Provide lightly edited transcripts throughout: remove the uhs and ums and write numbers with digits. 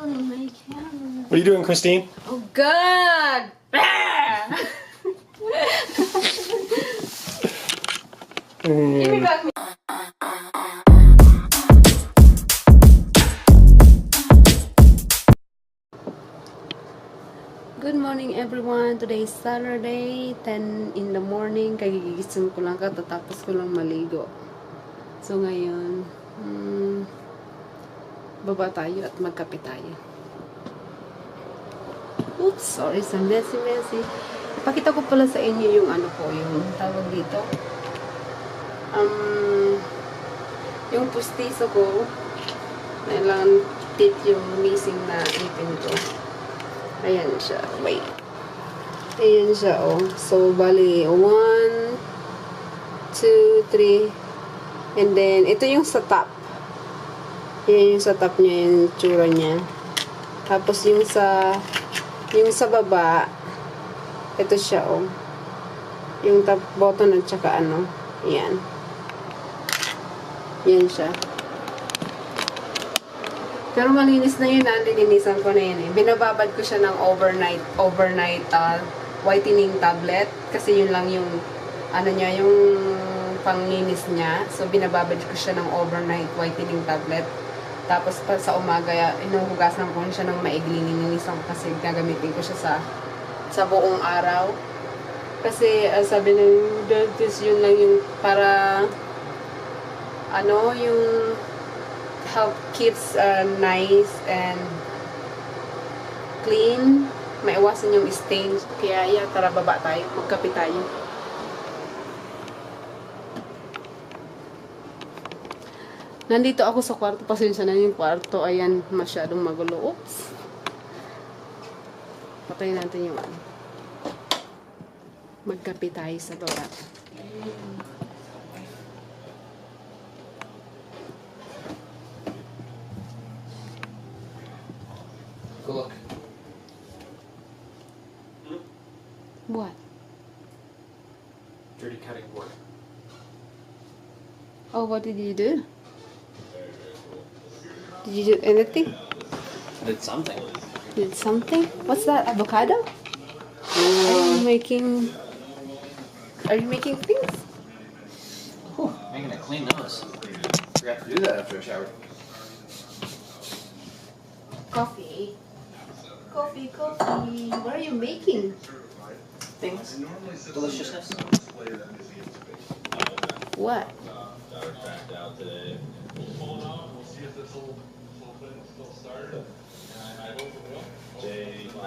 on my camera. What are you doing, Christine? Oh God! Give me back. Good morning everyone. Today is Saturday, 10 in the morning. Kagigising ko lang katatapos ko lang maligo. So ngayon, baba tayo at magkape tayo. Oops, sorry, so messy. Pakita ko pala sa inyo yung ano po, yung tawag dito. Yung pustiso ko, kailangan tip yung missing na ipin ko. Ayan siya. Wait. Ayan siya, oh. So, bali, 1, 2, 3. And then, ito yung sa top. Ayan yung sa top niya, yung tsura niya. Tapos, yung sa baba, ito siya, oh. Yung top button at saka ano. Ayan. Yan siya. Pero malinis na yun, nilinisan ko na yun eh. Binababad ko siya ng overnight whitening tablet. Kasi yun lang yung, ano niya, yung panglinis niya. So, binababad ko siya ng overnight whitening tablet. Tapos, pa sa umaga, inuhugasan ko siya ng maigling nilinisan ko kasi gagamitin ko siya sa buong araw. Kasi, sabi ng dentist, yun lang yung para, ano, yung help keeps nice and clean. Maiwasan yung stains. Kaya yeah, tara baba tayo. Magkape tayo. Nandito ako sa kwarto. Pasensya na yung kwarto. Ayan, masyadong magulo. Oops. Patayin natin yung ano. Magkape tayo sa baba. Go look. What? Dirty cutting board. Oh, what did you do? Did you do anything? I did something. Did something? What's that? Avocado? Are you making things? Whew, making a clean nose. Forgot to do that after I showered. Coffee. What are you making? Things. Deliciousness. What?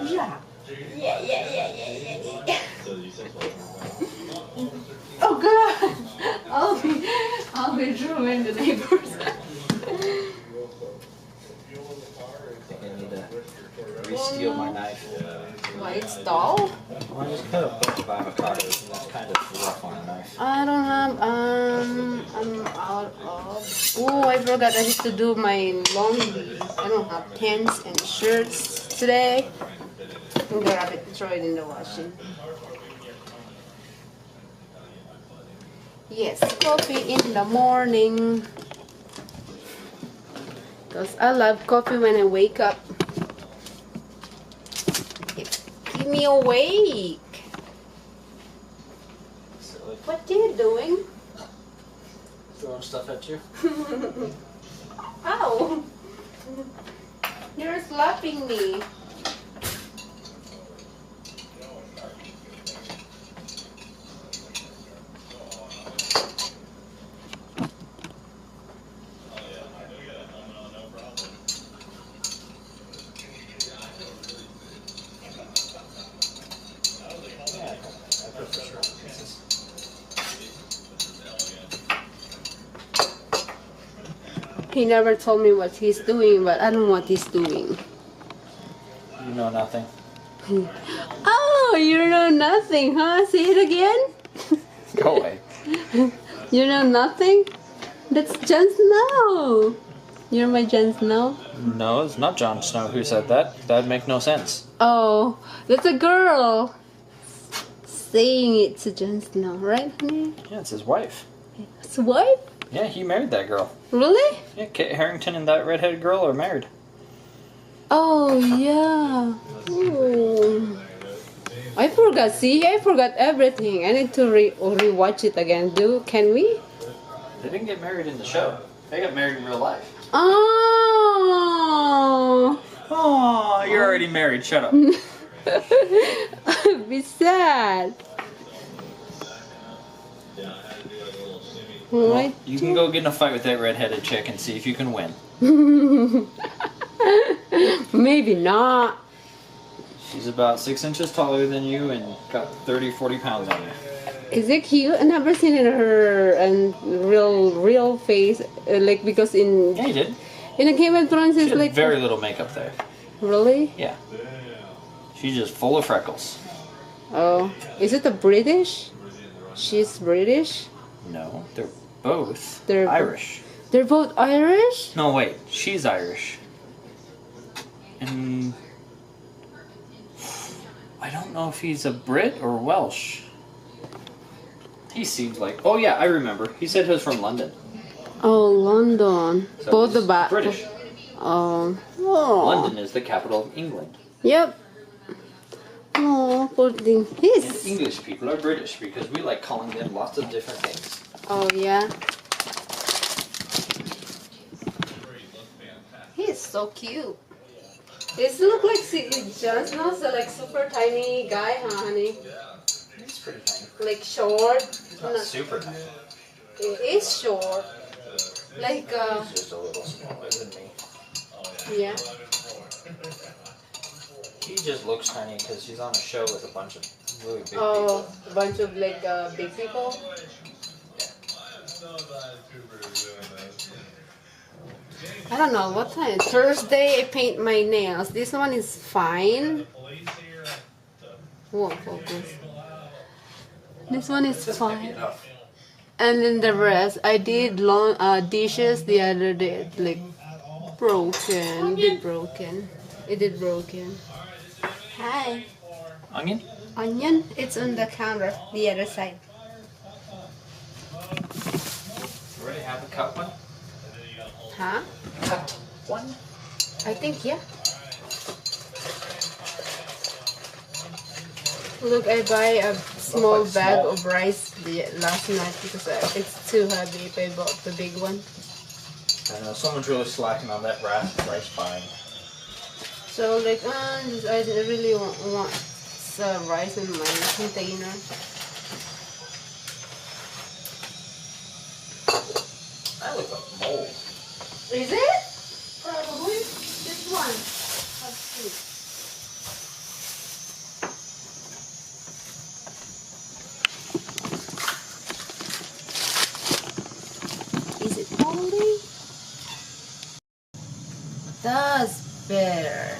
Yeah. Oh God! I'll be drawing the neighbors. I need to re-steel my knife. Why it's dull? Well, I just cut a bunch of avocados and that's kind of rough on a knife. I don't have, I'm out of, oh, I forgot I need to do my laundry. I don't have pants and shirts today. I'm gonna have it, throw it in the washing. Yes, coffee in the morning. Because I love coffee when I wake up. Keep me awake. What are you doing? Throwing stuff at you. Ow! You're slapping me. He never told me what he's doing, but I don't know what he's doing. You know nothing. Oh, you know nothing, huh? Say it again. Go away. You know nothing? That's Jon Snow. You're my Jon Snow? No, it's not Jon Snow who said that. That'd make no sense. Oh, that's a girl saying it to Jon Snow, right, honey? Yeah, it's his wife. His wife? Yeah, he married that girl. Really? Yeah, Kit Harington and that redheaded girl are married. Oh yeah. Ooh. I forgot. See, I forgot everything. I need to rewatch it again. Can we? They didn't get married in the show. They got married in real life. Oh. Oh, you're already married. Shut up. Be sad. Well, you can go get in a fight with that redheaded chick and see if you can win. Maybe not. She's about 6 inches taller than you and got 30, 40 pounds on you. Is it cute? I've never seen her real face. Like because in Yeah, you did. in a Game of Thrones, She it's had like very little makeup there. really. Yeah. She's just full of freckles. Oh, is it a British? She's British. No, they're both They're Irish. They're both Irish. No, wait. She's Irish. And I don't know if he's a Brit or Welsh. He seems like... Oh, yeah, I remember. He said he was from London. Oh, London. So Both the he's back. British. Oh. London is the capital of England. Yep. Oh, poor thing. And He's. English people are British because we like calling them lots of different things. Oh yeah. He's so cute. Does look like Jon Snow's like super tiny guy, huh, honey? He's pretty tiny. Like short. He's not super tiny. It is short. Like He's just a little smaller than me. yeah. He just looks tiny because he's on a show with a bunch of really big Oh, people. a bunch of like big people. I don't know what time. Thursday I paint my nails. This one is fine. Whoa, focus. This one is This might be fine. enough. And then the rest, I did long dishes the other day, like broken. It did broken. Hi. Onion? Onion, it's on the counter, the other side. You already have a cut one? Huh? Cut one? I think, yeah. Look, I buy a small like bag small. of rice last night because it's too heavy if I bought the big one. I know, someone's really slacking on that rice buying. So like, I really want some rice in my container. That looks like mold. Is it? Probably. This one. Let's see. Is it moldy? That's better.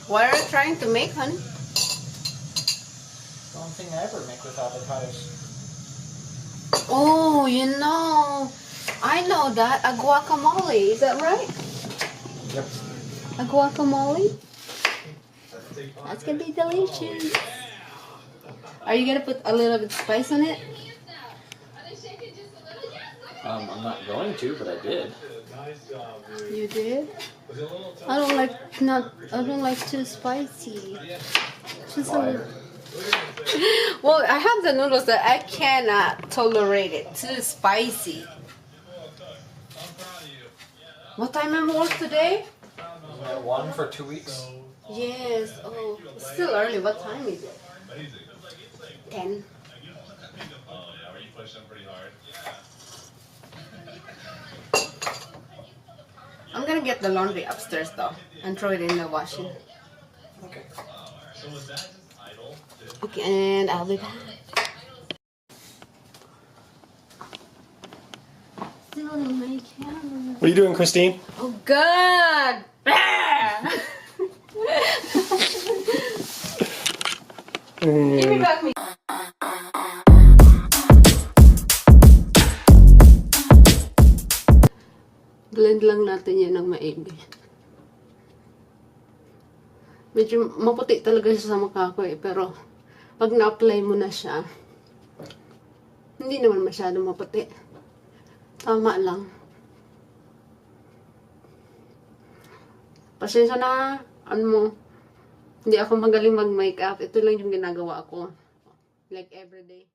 What are you trying to make, honey? The only thing I ever make with avocados. Oh, you know, I know that. A guacamole, is that right? Yep. A guacamole? That's gonna be delicious. Are you gonna put a little bit spice on it? I'm not going to, but I did. You did? I don't like too spicy. Just a little. Well, I have the noodles that I cannot tolerate it. Too spicy. What time am I work today? Isn't that one for 2 weeks? Yes. Oh, it's still early. What time is it? 10. I'm gonna get the laundry upstairs though and throw it in the washing. Okay. Okay, and I'll be back. Still in my camera. What are you doing, Christine? Oh God! Give me back me. Blend lang natin yan ng maigi. Medyo maputi talaga siya sa mukha ko eh, pero pag na-apply mo na siya, Hindi naman masyado maputi. Tama lang. Pasensya na, ano mo, hindi ako magaling mag-makeup. Ito lang yung ginagawa ko. Like everyday.